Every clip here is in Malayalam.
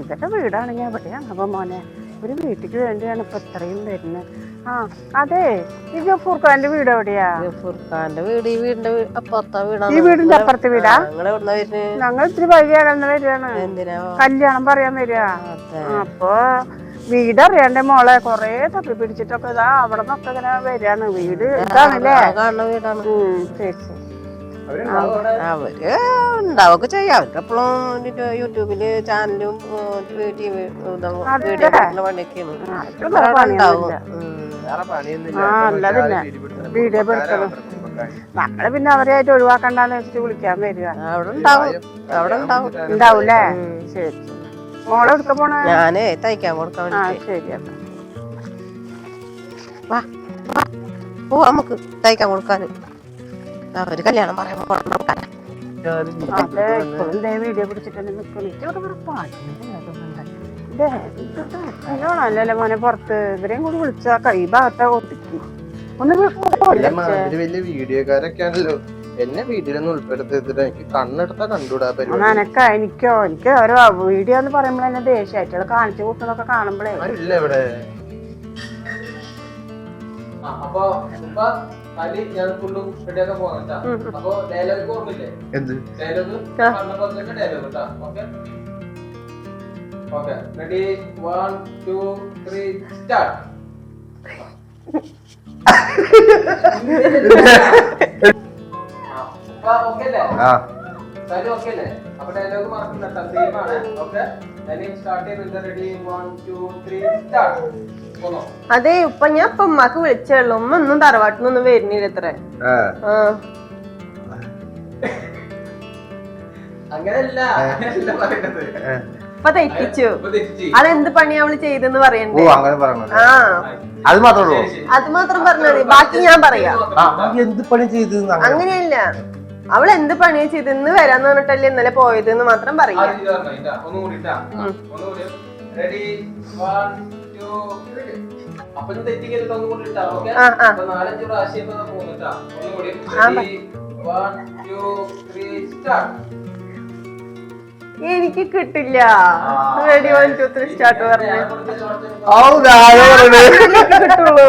ഇതൊക്കെ വീടാണെങ്കിൽ എവിടെയാണ് അപ്പൊ മോനെ ഒരു വീട്ടിക്ക് വേണ്ടിയാണ് ഇപ്പൊ ഇത്രയും വരുന്നത്. ആ അതെ ഈ ഫുർഖാന്റെ വീട് എവിടെയാ? ഫുർഖാന്റെ വീട് ഈ വീടിന്റെ അപ്പുറത്തെ വീടാണ്. ഈ വീടിന്റെ അപ്പുറത്തെ വീടാ? ഞങ്ങൾ ഇത്തിരി വൈകിയാകുന്ന വരികയാണ്, കല്യാണം പറയാൻ വരിക. അപ്പൊ വീടറിയാണ്ടേ മോളെ കൊറേ തപ്പി പിടിച്ചിട്ടൊക്കെ ഇതാ അവിടെ നിന്നൊക്കെ ഇങ്ങനെ വരികയാണ്. വീട് ഇതാണല്ലേ? ചേച്ചി അവര് ഉണ്ടാവൊക്കെ ചെയ്യാം. അവർക്ക് എപ്പോഴും യൂട്യൂബില് ചാനലും വീഡിയോ പെടുത്തണം. നമ്മള് പിന്നെ അവരെയായിട്ട് ഒഴിവാക്കണ്ടെന്ന് വെച്ചിട്ട് വിളിക്കാൻ വരിക. ഉണ്ടാവൂലേ? ശരി. മോളെ എടുക്ക പോണ? ഞാനേ തയ്ക്കാൻ കൊടുക്കാൻ. ശരി. നമുക്ക് തയ്ക്കാൻ കൊടുക്കാന് അവര് കല്യാണം പറയുമ്പോ വീഡിയോ പിടിച്ചിട്ട് നല്ലല്ലേ മോനെ. പുറത്ത് ഇവരെയും കൂടി വിളിച്ച കൈ ഭാഗത്ത ഒതുക്കി ഒന്ന് വലിയ വീഡിയോക്കാരൊക്കെയാണല്ലോ. എന്നെ വീഡിയോയിലൊന്നും ഉൾപ്പെടുത്തിട്ട് എനിക്ക് കണ്ണെടുത്താ കണ്ടുകൂടാ. എനിക്കോ എനിക്ക് ഓരോ വീഡിയോ എന്ന് പറയുമ്പോൾ തന്നെ ദേഷ്യമായിട്ടുള്ള കാണിച്ചു കൂട്ടുന്നൊക്കെ കാണുമ്പോഴേ ഇല്ല ഇവിടെ. അതെ ഉപ്പ ഞാൻ ഇപ്പൊ ഉമ്മാക്ക് വിളിച്ചുള്ളൂ. ഉമ്മ ഒന്നും തറവാട്ടിനൊന്നും വരുന്നില്ല ഇത്ര. ഇപ്പൊ തെറ്റിച്ചു. അതെന്ത് പണിയാ അവള് ചെയ്തെന്ന് പറയണ്ടേ? അത് മാത്രം പറഞ്ഞാൽ മതി, ബാക്കി ഞാൻ പറയാം. അങ്ങനെയല്ല, അവൾ എന്ത് പണിയാ ചെയ്തെന്ന് വരാന്ന് പറഞ്ഞിട്ടല്ലേ ഇന്നലെ പോയതെന്ന് മാത്രം പറയാം. എനിക്ക് കിട്ടില്ല. റെഡി 1 2 3 സ്റ്റാർട്ട് പറഞ്ഞു കിട്ടുള്ളൂ.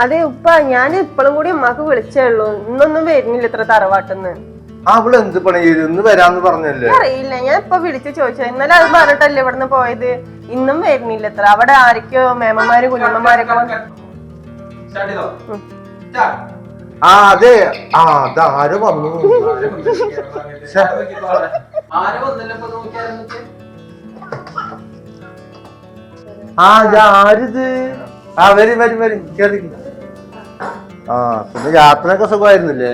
അതെ ഉപ്പ ഞാൻ ഇപ്പോഴും കൂടി ഉമ്മാക്ക് വിളിച്ചുള്ളൂ. ഇന്നൊന്നും വരുന്നില്ല ഇത്ര തറവാട്ടെന്ന്. അവള് എന്ത് പണി ചെയ്തു വരാന്ന് പറഞ്ഞല്ലേ? അറിയില്ല, ഞാൻ ഇപ്പൊ വിളിച്ചു ചോദിച്ചു. ഇന്നലെ അത് പറഞ്ഞിട്ടല്ലേ ഇവിടുന്ന് പോയത്. ഇന്നും വരുന്നില്ല ഇത്ര. അവിടെ ആരൊക്കെയോ മേമന്മാര് കുഞ്ഞമ്മമാരൊക്കെ അതെ. അതാരോ വന്നു. ആരിത്? വരും വരും വരും കേറി. പിന്നെ യാത്രയൊക്കെ സുഖമായിരുന്നില്ലേ?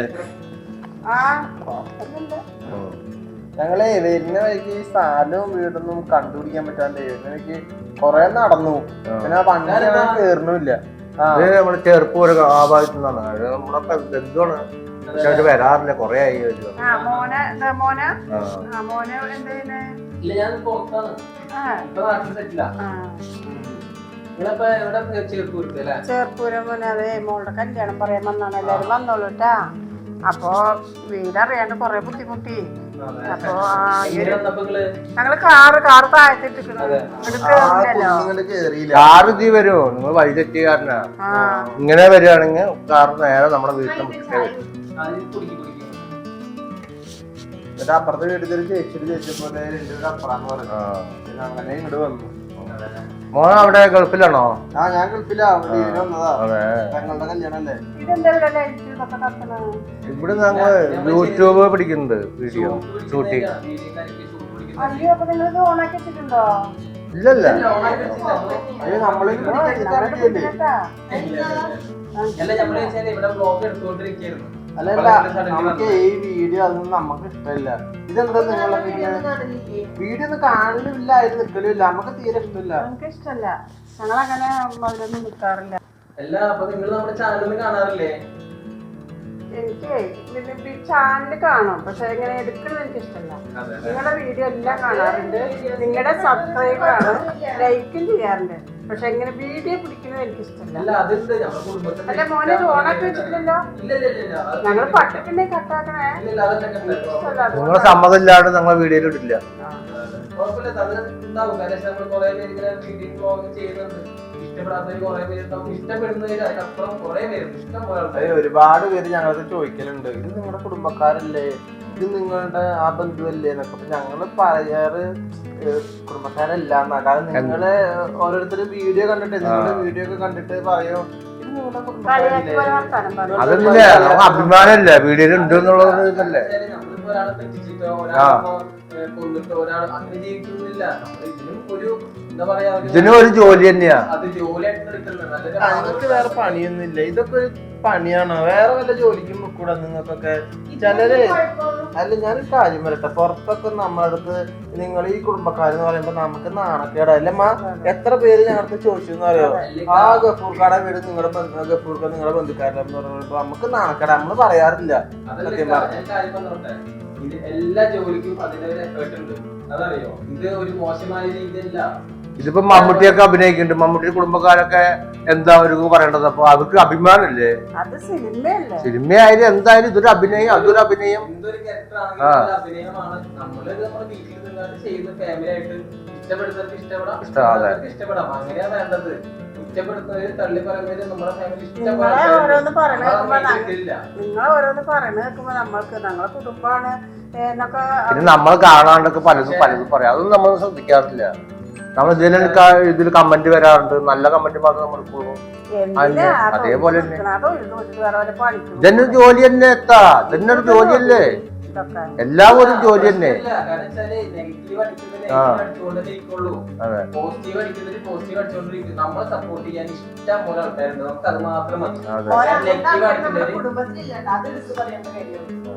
ഞങ്ങളെ വരുന്ന വഴിക്ക് ഈ സ്ഥലവും വീടൊന്നും കണ്ടുപിടിക്കാൻ പറ്റാണ്ട് എനിക്ക് കൊറേ നടന്നു. പിന്നെ വണ്ടി കേറണില്ല. നമ്മള് ചെറുപ്പൂര ആ ഭാഗത്തു നിന്നാണ്. നമ്മുടെ ബന്ധുവാണ്, പക്ഷെ അവര് വരാറില്ല. കൊറേ ആയി. ചേർപ്പൂരം മോനെ. അതെ മോളുടെ കല്യാണം പറയാൻ വന്നാണ്. എല്ലാരും വന്നോളൂട്ടാ. അപ്പൊ വീടറിയാണ്ട് കൊറേ ബുദ്ധിമുട്ടി. അപ്പൊ ഞങ്ങള് കാറ് താഴ്ത്തിട്ടില്ലല്ലോ. കാറ് ഇതി വരുമോ? നിങ്ങൾ വഴി തെറ്റിയ കാരനാ. ഇങ്ങനെ വരികയാണെങ്കിൽ കാറ് നേരെ നമ്മുടെ വീട്ടിൽ മുറ്റേ വരും. എന്നിട്ട് അപ്പുറത്തെ വീട്ടിൽ ചേച്ചിപ്പോലെ അപ്പുറാന്ന് പറഞ്ഞു. അങ്ങനെ ഇങ്ങോട്ട് വന്നു. മോൻ അവിടെ ഗൾഫിലാണോ? ഞാൻ ഗൾഫിലാ. ഞങ്ങളുടെ കല്യാണല്ലേ. ഇവിടെ ഞങ്ങള് യൂട്യൂബ് പഠിക്കുന്നുണ്ട്. Video shooting. ഇല്ലല്ല, നമ്മള് അല്ലല്ല, നമുക്ക് ഈ വീഡിയോ അതൊന്നും നമുക്ക് ഇഷ്ടമില്ല. ഇതെന്താ നിങ്ങളുടെ വീഡിയോ ഒന്നും കാണലില്ല, ഇത് നിൽക്കലില്ല. നമുക്ക് തീരെ ഇഷ്ടമില്ല. നമുക്ക് ഇഷ്ടമല്ല. ഞങ്ങളങ്ങനെ അതിലൊന്നും നിൽക്കാറില്ല. അല്ല, അപ്പൊ നിങ്ങൾ നമ്മുടെ ചാനലൊന്നും കാണാറില്ലേ? എനിക്ക് ചാനൽ കാണും, പക്ഷെ എങ്ങനെ എടുക്കുന്നത് എനിക്ക് ഇഷ്ടമല്ല. നിങ്ങളുടെ വീഡിയോ എല്ലാം കാണാറുണ്ട്, നിങ്ങളുടെ സബ്സ്ക്രൈബാണ്, ലൈക്കും ചെയ്യാറുണ്ട്, പക്ഷെ എങ്ങനെ വീഡിയോ പിടിക്കുന്നത് എനിക്ക് ഇഷ്ടമല്ല. അല്ല മോനെ ഓണാക്കി വെച്ചിട്ടില്ലല്ലോ, ഞങ്ങൾ പട്ടത്തിന്റെ കട്ടാക്കണേ. നിങ്ങളെ സമ്മതം ഇല്ലാണ്ട് ഞങ്ങളെ വീഡിയോയിൽ ഇടില്ല. ഒരുപാട് പേര് ഞങ്ങൾക്ക് ചോദിക്കലുണ്ട്, ഇത് നിങ്ങളുടെ കുടുംബക്കാരല്ലേ, ഇത് നിങ്ങളുടെ ആ ബന്ധുവല്ലേ എന്നൊക്കെ. അപ്പൊ ഞങ്ങള് പറയാറ് കുടുംബക്കാരല്ല. കാരണം നിങ്ങള് ഓരോരുത്തര് വീഡിയോ കണ്ടിട്ട്, നിങ്ങളുടെ വീഡിയോ ഒക്കെ കണ്ടിട്ട് പറയും ഇത് നിങ്ങളുടെ കുടുംബക്കാരല്ലേ. അതല്ലേ അഭിമാനല്ലേ വീഡിയോയിൽ ഉണ്ട് എന്നുള്ളത് ഇതല്ലേ. ഇതിനും ഒരു ജോലി തന്നെയാ. നിങ്ങൾക്ക് വേറെ പണിയൊന്നുമില്ല, ഇതൊക്കെ ഒരു പണിയാണോ? വേറെ വല്ല ജോലിക്കും കൂടെ നിങ്ങൾക്കൊക്കെ. ചിലര് അല്ല, ഞാനൊരു കാര്യം വരട്ടെ, പുറത്തൊക്കെ നമ്മുടെ അടുത്ത് നിങ്ങൾ ഈ കുടുംബക്കാരെന്ന് പറയുമ്പോ നമുക്ക് നാണക്കേടാ. അല്ലമ്മ എത്ര പേര് ഞങ്ങൾക്ക് ചോദിച്ചു എന്ന് അറിയോ, ആ ഗഫൂർക്കാടെ വീട് നിങ്ങളുടെ ഗഫൂർക്ക നിങ്ങളുടെ ബന്ധുക്കാരെന്ന് പറയുമ്പോ നമുക്ക് നാണക്കേടാ, നമ്മള് പറയാറില്ല. സത്യം പറഞ്ഞു ഇത് എല്ലാ ജോലിക്കും അതിനൊരു എഫേർട്ട് ഉണ്ട്, അതറിയോ. ഇത് ഒരു മോശമായ രീതിയല്ല. ഇതിപ്പോ മമ്മൂട്ടിയൊക്കെ അഭിനയിക്കുന്നുണ്ട്, മമ്മൂട്ടി കുടുംബക്കാരൊക്കെ എന്താ ഒരു പറയേണ്ടത്? അപ്പൊ അവർക്ക് അഭിമാനല്ലേ, സിനിമയായാലും എന്തായാലും ഇതൊരു അഭിനയം, അതൊരു അഭിനയം, എന്തൊരു ക്യാരക്ടർ അഭിനയമാണ്. നമ്മള് നമ്മുടെ വീട്ടിൽ നിന്നാണ് ചെയ്യുന്ന, ഫാമിലി ആയിട്ട് ഇഷ്ടപ്പെടുന്നവർക്ക് ഇഷ്ടപ്പെടാം, അങ്ങനെയാ വേണ്ടത്. കുറ്റപ്പെടുത്തുന്നവര് തള്ളി പറയുന്നവര് നമ്മുടെ ഫാമിലി ഓരോന്ന് പറയണ കേൾക്കുമ്പോ നമ്മൾക്ക് ഞങ്ങളെ കുടുംബാണ് എന്നൊക്കെ. പിന്നെ നമ്മൾ കാണാണ്ടൊക്കെ പലതും പറയാം, അതൊന്നും നമ്മൾ ശ്രദ്ധിക്കാറില്ല. നമ്മൾ ഇതിൽ കമന്റ് വരാറുണ്ട്, നല്ല കമന്റ് മാത്രം നമ്മൾ ഇപ്പോഴും. അതേപോലെ തന്നെ ഇതന്നൊരു ജോലി തന്നെ, ഇതന്നൊരു ജോലിയല്ലേ, എല്ലാം ഒരു ജോലി തന്നെ.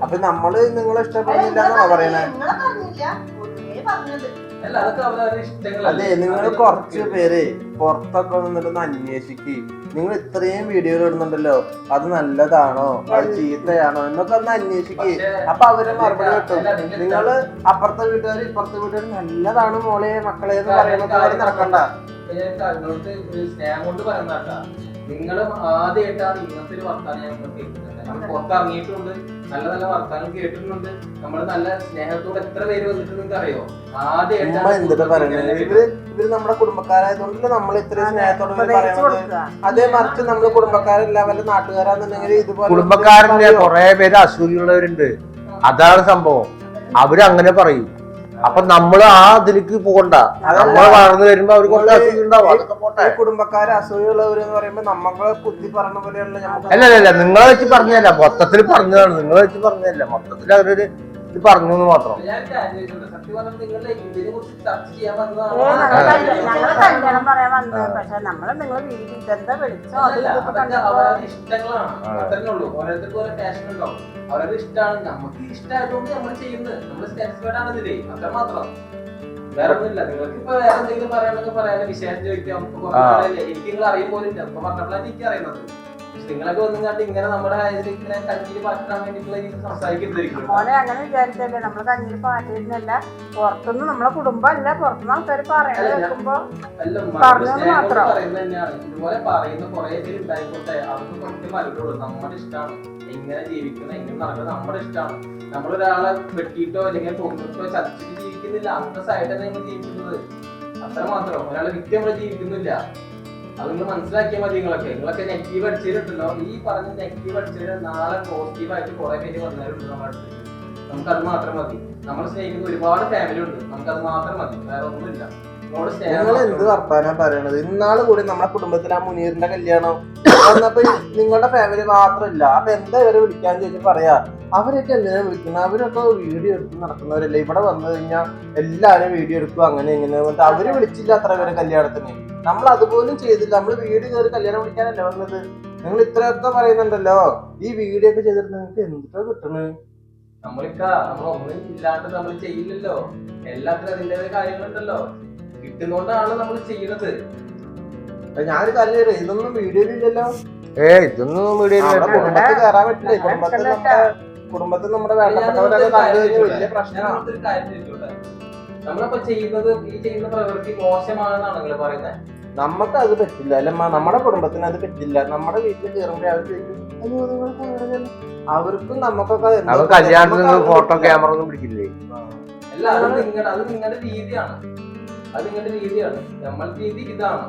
അപ്പൊ നമ്മള് നിങ്ങളെ ഇഷ്ടപ്പെടുന്നില്ല പറയണേ. അതെ, നിങ്ങൾ കുറച്ച് പേര് പുറത്തൊക്കെ നിന്നിട്ടൊന്ന് അന്വേഷിക്ക്. നിങ്ങൾ ഇത്രയും വീഡിയോകൾ ഇടുന്നുണ്ടല്ലോ, അത് നല്ലതാണോ, അത് ചീത്തയാണോ എന്നൊക്കെ ഒന്ന് അന്വേഷിക്ക്. അപ്പൊ അവര് മറുപടി കിട്ടും. നിങ്ങള് അപ്പുറത്തെ വീട്ടുകാർ ഇപ്പുറത്തെ വീട്ടുകാർ നല്ലതാണ് മോളെ മക്കളെ എന്ന് പറയുന്നത് നടക്കണ്ട. സ്നേഹം കൊണ്ട് പറയുന്നതാ. നിങ്ങളും ആദ്യമായിട്ടാണ് ഇങ്ങനത്തെ ഒരു വർത്താനം ഞാൻ കേൾക്കുന്നത്. നമ്മൾ പുറത്തിറങ്ങിയിട്ടുണ്ട്, നല്ല നല്ല വർത്താനം കേട്ടിട്ടുണ്ട്. നമ്മള് നല്ല സ്നേഹത്തോടെ എത്ര പേര് വന്നിട്ട് നിങ്ങൾക്ക് അറിയോ? എന്തിട്ട് പറയുന്നത്, ഇവര് നമ്മുടെ കുടുംബക്കാരായതുകൊണ്ടല്ലേ നമ്മൾ ഇത്രയും സ്നേഹത്തോടെ പറയുന്നത്. അതേ മറിച്ച് നമ്മള് കുടുംബക്കാരല്ല, വല്ല നാട്ടുകാരാന്നുണ്ടെങ്കിൽ ഇതുപോലെ കുടുംബക്കാരന്റെ കുറെ പേര് അസൂയുള്ളവരുണ്ട്. അതാണ് സംഭവം, അവര് അങ്ങനെ പറയും. അപ്പൊ നമ്മള് ആ ഇതിലേക്ക് പോകണ്ട, നമ്മൾ വളർന്നു വരുമ്പോ അവർക്ക് കുറച്ച് അസൂയ ഉണ്ടാവും. അതൊക്കെ പോട്ടെ. കുടുംബക്കാര് അസൂയുള്ളവരെന്ന് പറയുമ്പോ നമ്മളെ കുത്തി പറഞ്ഞ പോലെയുള്ള. അല്ല, നിങ്ങളെ വെച്ച് പറഞ്ഞല്ല, മൊത്തത്തിൽ പറഞ്ഞതാണ്. നിങ്ങളെ വെച്ച് പറഞ്ഞല്ല, മൊത്തത്തിൽ അവരൊരു ഇത് പറഞ്ഞു എന്ന് മാത്രം. കല്യാണം പറയാൻ വന്നത്, പക്ഷെ നമ്മള് നിങ്ങളെ വീട്ടിൽ ഇതെന്താ വിളിച്ചോ അവരുടെ ഇഷ്ടമാണ്, നമുക്ക് ഇഷ്ടമായതുകൊണ്ട് നമ്മൾ ചെയ്യുന്നത്. നമ്മൾ സാറ്റിസ്ഫൈഡ് ആണ് ഇതിലേ, അത്ര മാത്രം, വേറെ ഒന്നുമില്ല. നിങ്ങൾക്ക് ഇപ്പൊ വേറെ എന്തെങ്കിലും പറയാനൊക്കെ പറയാനുള്ള വിശേഷം ചോദിക്കാം. എനിക്ക് നിങ്ങൾ അറിയും പോലും ഇല്ല, അപ്പൊ പറഞ്ഞപ്പോഴാണ് എനിക്ക് അറിയുന്നത്. നിങ്ങളൊക്കെ വന്നിട്ട് ഇങ്ങനെ നമ്മുടെ ഇങ്ങനെ കഞ്ഞിയിൽ പാറ്റാൻ വേണ്ടിയിട്ടുള്ള സംസാരിക്കുന്നതായിരിക്കും. മോനെ അങ്ങനെ വിചാരിച്ചല്ലേ, നമ്മള് കഞ്ഞിയിൽ പാറ്റിരുന്നല്ല, പുറത്തുനിന്ന് നമ്മളെ കുടുംബമല്ല, പുറത്തുനിന്ന് ആൾക്കാർ പറയണത് കേൾക്കുമ്പോ പറഞ്ഞത് മാത്രം പറയുന്നത് തന്നെയാണ്. ഇതുപോലെ പറയുന്ന കുറെ പേര് ഉണ്ടായിക്കോട്ടെ, അവർക്ക് കുറച്ച് മരുന്നുള്ളൂ. നമ്മുടെ ഇഷ്ടമാണ് എങ്ങനെ ജീവിക്കുന്നത്, എങ്ങനെ നടക്കുന്നത്, നമ്മുടെ ഇഷ്ടമാണ്. നമ്മളൊരാളെ വെട്ടിയിട്ടോ അല്ലെങ്കിൽ കൊന്നിട്ടോ ചതിച്ചിട്ട് ജീവിക്കുന്നില്ല, അന്നത്തെ സൈഡാണ് നമ്മൾ ജീവിക്കുന്നത്, അത്ര മാത്രം. ഒരാളെ വിറ്റ് നമ്മള് ജീവിക്കുന്നില്ല. അത് നിങ്ങൾ മനസ്സിലാക്കിയാൽ മതി. നിങ്ങളൊക്കെ നെഗറ്റീവ് അടിച്ചിട്ടുണ്ടല്ലോ, ഈ പറഞ്ഞ നെഗറ്റീവ് അടിച്ചിട്ട് നാളെ പോസിറ്റീവായിട്ട് കുറെ പേര് വന്നവരുണ്ട് നമ്മുടെ അടുത്ത്. നമുക്കത് മാത്രം മതി. നമ്മൾ സ്നേഹിക്കുന്ന ഒരുപാട് ഫാമിലി ഉണ്ട്, നമുക്കത് മാത്രം മതി, വേറെ ഒന്നുമില്ല. നിങ്ങൾ എന്ത് വർത്താനാ പറയണത്? ഇന്നാള് കൂടി നമ്മുടെ കുടുംബത്തിൽ ആ മുനീറിന്റെ കല്യാണം വന്നപ്പോ നിങ്ങളുടെ ഫാമിലി മാത്രമില്ല. അപ്പൊ എന്താ ഇവരെ വിളിക്കാന്ന് ചോദിച്ചാൽ പറയാ, അവരൊക്കെ എന്തിനാ വിളിക്കുന്നത്, അവരൊക്കെ വീഡിയോ എടുത്ത് നടക്കുന്നവരല്ലേ. ഇവിടെ വന്നു കഴിഞ്ഞാൽ എല്ലാരും വീഡിയോ എടുക്കും, അങ്ങനെ ഇങ്ങനെ. അവര് വിളിച്ചില്ല അത്ര പേരെ കല്യാണത്തിന്, നമ്മൾ അതുപോലും ചെയ്തില്ല. നമ്മള് വീട് കയറി കല്യാണം വിളിക്കാനല്ലേ വന്നത്. നിങ്ങൾ ഇത്രയൊക്കെ പറയുന്നുണ്ടല്ലോ, ഈ വീഡിയോ ഒക്കെ ചെയ്തിട്ട് നിങ്ങൾക്ക് എന്തൊക്കെ കിട്ടണ്? നമ്മളൊന്നും ഇല്ലാണ്ട് നമ്മൾ ചെയ്യില്ലല്ലോ, എല്ലാത്തിനും അതിൻ്റെതായ കാര്യങ്ങളുണ്ടല്ലോ. കിട്ടുന്നോണ്ടാണ് നമ്മൾ ചെയ്യുന്നത്. ഞാനൊരു കാര്യം, ഇതൊന്നും വീഡിയോയിലില്ലല്ലോ. ഇതൊന്നും കുടുംബത്തിൽ കയറാൻ പറ്റില്ല. കുടുംബത്തിൽ നമ്മുടെ വേണ്ടപ്പെട്ടവരൊക്കെ കണ്ടു കഴിഞ്ഞാൽ വലിയ പ്രശ്നമാണ്. നമ്മളിപ്പോ ചെയ്യുന്നത് ഈ ചെയ്യുന്ന പ്രവൃത്തി മോശമാണെന്നാണല്ലോ പറയുന്നത്. നമുക്ക് അത് പറ്റില്ല അല്ലമ്മ, നമ്മുടെ കുടുംബത്തിന് അത് പറ്റില്ല. നമ്മുടെ വീട്ടിൽ കയറുമ്പോൾ അവർ ചോദിക്കും അവർക്കും നമുക്കൊക്കെ കല്യാണത്തിന് ഫോട്ടോ ക്യാമറ ഒന്നും പിടിക്കില്ലേ? അല്ല, അത് നിങ്ങളുടെ രീതിയാണ്. അത് നിങ്ങളുടെ രീതിയാണ്. നമ്മളുടെ രീതി ഇതാണ്.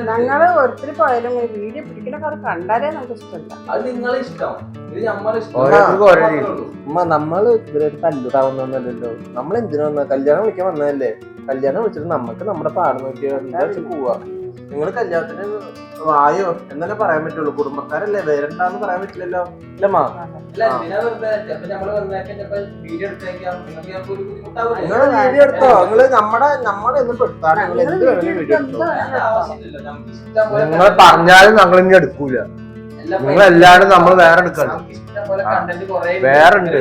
ഞങ്ങള് ഒത്തിരി പോയാലും വീഡിയോ പിടിക്കണ കണ്ടാലേ നമുക്ക് ഇഷ്ടമല്ല. അത് നിങ്ങളെ ഇഷ്ടം, ഇത് നമ്മളെ ഇഷ്ടം. നമ്മള് ഇവരൊരു തല്ലുതാവുന്നല്ലോ. നമ്മൾ എന്തിനു വന്ന കല്യാണം വിളിക്കാൻ വന്നതല്ലേ? കല്യാണം വിളിച്ചിട്ട് നമുക്ക് നമ്മുടെ പാട് നോക്കിയാൽ പോവാ. നിങ്ങൾ കല്യാണത്തിന് വായോ എന്നല്ലേ പറയാൻ പറ്റുള്ളൂ. കുടുംബക്കാരല്ലേ, വരണ്ടാന്ന് പറയാൻ പറ്റില്ലല്ലോ. അല്ലമ്മാ, നിങ്ങള് വീഡിയോ എടുത്തോ? നിങ്ങള് നമ്മുടെ ഒന്നും പെടുത്താൻ നിങ്ങൾ പറഞ്ഞാലും ഞങ്ങൾ ഇനി എടുക്കൂല. നിങ്ങളല്ലാണ്ട് നമ്മൾ വേറെ എടുക്കണം. വേറെ ഉണ്ട്.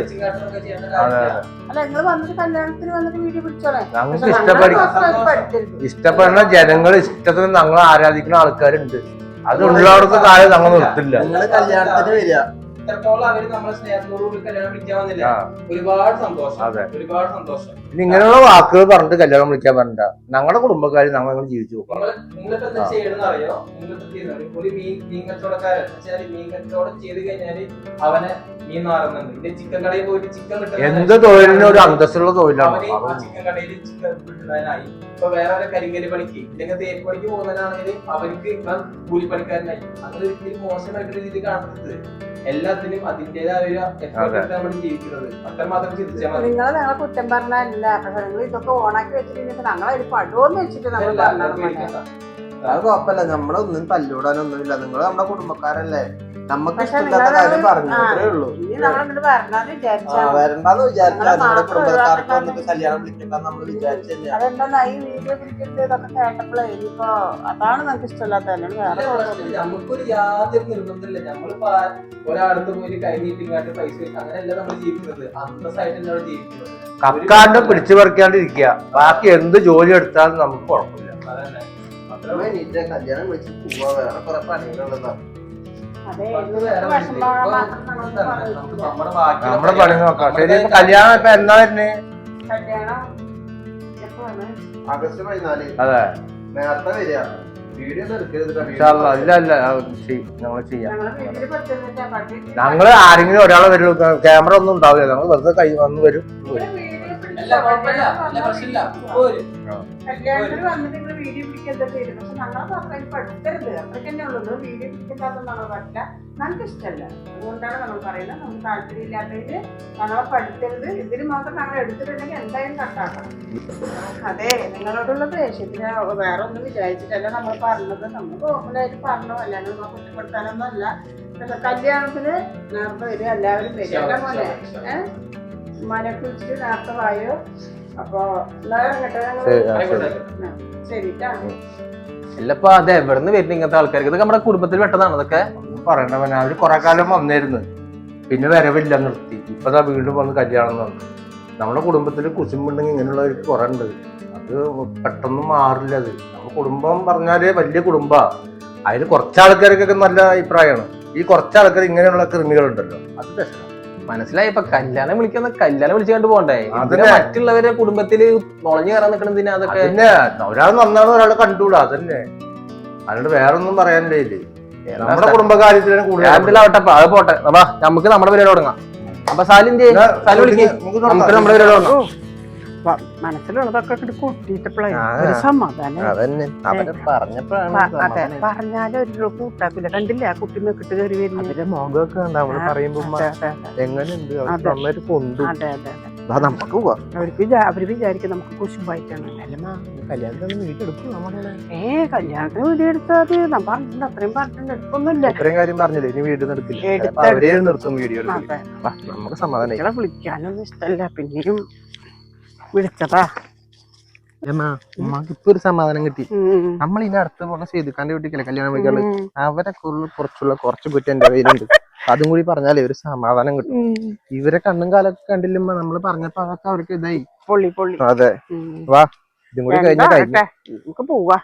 ഞങ്ങൾക്ക് ഇഷ്ടപ്പെടുന്ന ജനങ്ങൾ ഇഷ്ടത്തിന് ഞങ്ങൾ ആരാധിക്കുന്ന ആൾക്കാരുണ്ട്. അതുള്ളവർക്ക് കാര്യം ഞങ്ങൾ നിർത്തില്ല. നിങ്ങള് കല്യാണത്തിന് വരിക, ഇത്രത്തോളം അവര് നമ്മളെ സ്നേഹത്തോടുകൂടി കല്യാണം വിളിക്കാൻ വന്നില്ല. ഒരുപാട് സന്തോഷം, ഒരുപാട് സന്തോഷം. ഇങ്ങനെയുള്ള വാക്കുകൾ പറഞ്ഞിട്ട് കല്യാണം വിളിക്കാൻ പറഞ്ഞ ഞങ്ങളുടെ കുടുംബക്കാർ ഞങ്ങൾ ജീവിച്ചു പോകാം. നിങ്ങളിപ്പോ എന്താ ചെയ്യണമെന്ന് അറിയോ? നിങ്ങളിപ്പോ ചെയ്യുന്നത് ഒരു മീൻ കച്ചവടക്കാരൻ മീൻ കച്ചവടം ചെയ്ത് കഴിഞ്ഞാല് അവനെ മീൻ മാറുന്നുണ്ട്. പിന്നെ ചിക്കൻ കടയിൽ പോയിട്ട് ചിക്കൻ കിട്ടുന്ന എന്ത് തൊഴിലിനും ഒരു അന്തസ്സുള്ള തൊഴിലാണ്. ചിക്കൻ കടയിൽ ചിക്കൻ കിട്ടുന്നതിനായി ഇപ്പൊ വേറെ കരിങ്കല് പണിക്ക് ഇല്ലെങ്കിൽ തേപ്പ് പണിക്ക് പോകുന്നതിനാണെങ്കിൽ അവർക്ക് ഇപ്പൊ കൂലിപ്പണിക്കാരനായി. അങ്ങനെ ഒരിക്കലും മോശമായിട്ട് രീതിയിൽ കാണുന്നത്. എല്ലാത്തിനും അതിന്റേതായ ഒരു എഫേർട്ട് നമ്മൾ ജീവിക്കുന്നത്. അത്രമാത്രം ചിന്തിച്ചാൽ മതി. നിങ്ങൾ ഞങ്ങളെ കുറ്റം പറഞ്ഞല്ല. പക്ഷെ നിങ്ങൾ ഇതൊക്കെ ഓണാക്കി വെച്ചിട്ടുണ്ടെങ്കിൽ ഞങ്ങളൊരു പടുവെന്ന് വെച്ചിട്ട് നമ്മൾ അത് കുഴപ്പമില്ല. നമ്മളൊന്നും തല്ലൂടാനൊന്നുമില്ല. നിങ്ങൾ നമ്മുടെ കുടുംബക്കാരല്ലേ. നമുക്ക് ഇഷ്ടമില്ലാത്ത കാര്യം പറഞ്ഞു അത്രേ ഉള്ളൂ. വരണ്ടെന്ന് വിചാരിച്ചാൽ നമ്മുടെ കുടുംബക്കാർക്ക് വന്നിട്ട് കല്യാണം വിളിക്കണ്ടെന്ന് നമ്മൾ വിചാരിച്ചില്ല. അതെന്താ ഈ വീഡിയോ പിടിക്കുന്നത് ഇതൊക്കെ കേട്ടപ്പോഴേ ഇനിയിപ്പോ അതാണ് നമുക്ക് ഇഷ്ടമില്ലാത്ത. നമുക്കൊരു യാതൊരു നിർബന്ധമില്ല. നമ്മളിപ്പോ ഒരാളത്ത് പോയി കൈ നീട്ടിങ്ങാട്ട് പൈസ അങ്ങനെയല്ല നമ്മൾ ജീവിക്കുന്നത്. അന്തസ്സായിട്ടാണ് ജീവിക്കുന്നത്. കക്കാണ്ട് പിടിച്ചു പറിക്കാണ്ടിരിക്കുക. ബാക്കി എന്ത് ജോലി എടുത്താലും നമുക്ക് കുഴപ്പമില്ല. കല്യാണം വിളിച്ച് പോവാ. വേറെ കുറെ പണികളുള്ളതാണ്. നമ്മുടെ പണി നോക്കാം. ശരി, കല്യാണം ഇപ്പൊ എന്നാ വരുന്നേ? ആഗസ്റ്റ് 14. അതെ, നേരത്തെ വരിക. വീഡിയോ ഞങ്ങൾ ചെയ്യാം. ഞങ്ങള് ആരെങ്കിലും ഒരാളെ വരുള്ളൂ. ക്യാമറ ഒന്നും ഉണ്ടാവില്ല. ഞങ്ങൾ വെറുതെ കൈ വന്ന് വരും. കല്യാണത്തിന് വന്നിട്ട് നിങ്ങൾ വീഡിയോ പിടിക്കാൻ ചെയ്തു. പക്ഷെ ഞങ്ങൾ പഠിക്കരുത്. അത്രയ്ക്ക് തന്നെ ഉള്ളൂ. വീഡിയോ പിടിക്കാത്തതാണ് പറ്റില്ല. നമുക്ക് ഇഷ്ടമല്ല. അതുകൊണ്ടാണ് നമ്മൾ പറയുന്നത്. നമുക്ക് താല്പര്യം ഇല്ലാത്തതിന് ഞങ്ങളെ പഠിക്കരുത്. ഇതിന് മാത്രം ഞങ്ങൾ എടുത്തിട്ടുണ്ടെങ്കിൽ എന്തായാലും കട്ടാക്കണം. അതെ, നിങ്ങളോടുള്ള ദേഷ്യത്തിന് വേറെ ഒന്നും വിചാരിച്ചിട്ടല്ല നമ്മൾ പറഞ്ഞത്. നമ്മൾ നോർമലായിട്ട് പറഞ്ഞു. അല്ലാണ്ട് നമ്മൾ കുറ്റപ്പെടുത്താനൊന്നും അല്ല. പക്ഷെ കല്യാണത്തിന് നേരത്തെ വരും. എല്ലാവരും വരും. മോനെ ഉമ്മാനെ കുറിച്ചിട്ട് നേരത്തെ വായോ. അപ്പൊ അല്ലപ്പോ അതെ എവിടുന്ന് വരുന്ന ഇങ്ങനത്തെ ആൾക്കാർക്ക്? ഇതൊക്കെ നമ്മുടെ കുടുംബത്തിൽ പെട്ടതാണ്. അതൊക്കെ പറയണ്ടവൻ അവര് കുറെ കാലം വന്നിരുന്നു, പിന്നെ വരവില്ല, നിർത്തി. ഇപ്പതാ വീണ്ടും വന്ന് കല്യാണം നടന്നു. നമ്മുടെ കുടുംബത്തിൽ കുശുമ്പുണ്ടെങ്കിൽ ഇങ്ങനെയുള്ളവർക്ക് കുറെ ഉണ്ട്. അത് പെട്ടെന്ന് മാറില്ല. അത് നമ്മുടെ കുടുംബം പറഞ്ഞാല് വലിയ കുടുംബാ. അതിൽ കുറച്ചാൾക്കാർക്കൊക്കെ നല്ല അഭിപ്രായമാണ്. ഈ കുറച്ചാൾക്കാർ ഇങ്ങനെയുള്ള കൃമികളുണ്ടല്ലോ, അത് പ്രശ്നം. മനസ്സിലായി. ഇപ്പൊ കല്യാണം വിളിച്ചു കണ്ട് പോണ്ടേ? മറ്റുള്ളവരെ കുടുംബത്തില് നുളഞ്ഞു കയറാൻ നിൽക്കണതിന് അതൊക്കെ പിന്നെ ഒരാൾ നന്നാണ്, ഒരാളെ കണ്ടൂടാ. അതന്നെ, അതുകൊണ്ട് വേറൊന്നും പറയാനില്ലേ. നമ്മുടെ കുടുംബകാര്യത്തിലാണ് കൂടുതൽ. അത് പോട്ടെ, നമുക്ക് നമ്മുടെ പരിപാടി തുടങ്ങാം. അപ്പൊ സാലിന്റെ നമുക്ക് നമ്മുടെ പരിപാടി തുടങ്ങാം. മനസ്സിലുള്ളതൊക്കെ കൂട്ടിയിട്ടപ്പോഴേ ഒരു സമാധാനം. പറഞ്ഞാലും ഒരു കൂട്ടാക്കില്ല. കണ്ടില്ല ആ കുട്ടി മെക്കിട്ട് കയറി വരുന്നത്. മുഖമൊക്കെ നമ്മൾ പറയുമ്പോ എങ്ങനെയുണ്ട് നമുക്ക് പോവാം. അവര് വിചാരിക്കും നമുക്ക് കുശുമ്പായിട്ടാണ്. കല്യാണത്തിന് വീഡിയോ എടുക്കും. കല്യാണത്തിന് വീഡിയോ എടുത്താൽ ഞാൻ പറഞ്ഞിട്ടുണ്ട്. അത്രയും പറഞ്ഞിട്ടുണ്ട്. എടുക്കൊന്നുമില്ല. ഇത്രയും കാര്യം പറഞ്ഞില്ലേ, ഇനി വീഡിയോ എടുക്കില്ല. അവരെ നിർത്തും വീഡിയോ. നമുക്ക് സമാധാനം. വിളിക്കാനൊന്നും ഇഷ്ടമല്ല. പിന്നെയും വിളിച്ചതാ. ഉമ്മക്ക് ഇപ്പൊ ഒരു സമാധാനം കിട്ടി. നമ്മൾ ഇനി അടുത്ത പോണ സേതുക്കാന്റെ വീട്ടിൽ കല്യാണം വിളിക്കാറ്. അവരെ കുറച്ചുള്ള കുറച്ച് കുറ്റം എന്റെ കയ്യിലുണ്ട്. അതും കൂടി പറഞ്ഞാലേ ഒരു സമാധാനം കിട്ടും. ഇവരെ കണ്ണും കാലൊക്കെ കണ്ടില്ലുമ്പോ നമ്മള് പറഞ്ഞപ്പോ അതൊക്കെ അവർക്ക് ഇതായി. പൊള്ളി. അതെ, വാ, ഇതും കൂടി കഴിഞ്ഞ നമുക്ക് പോവാ.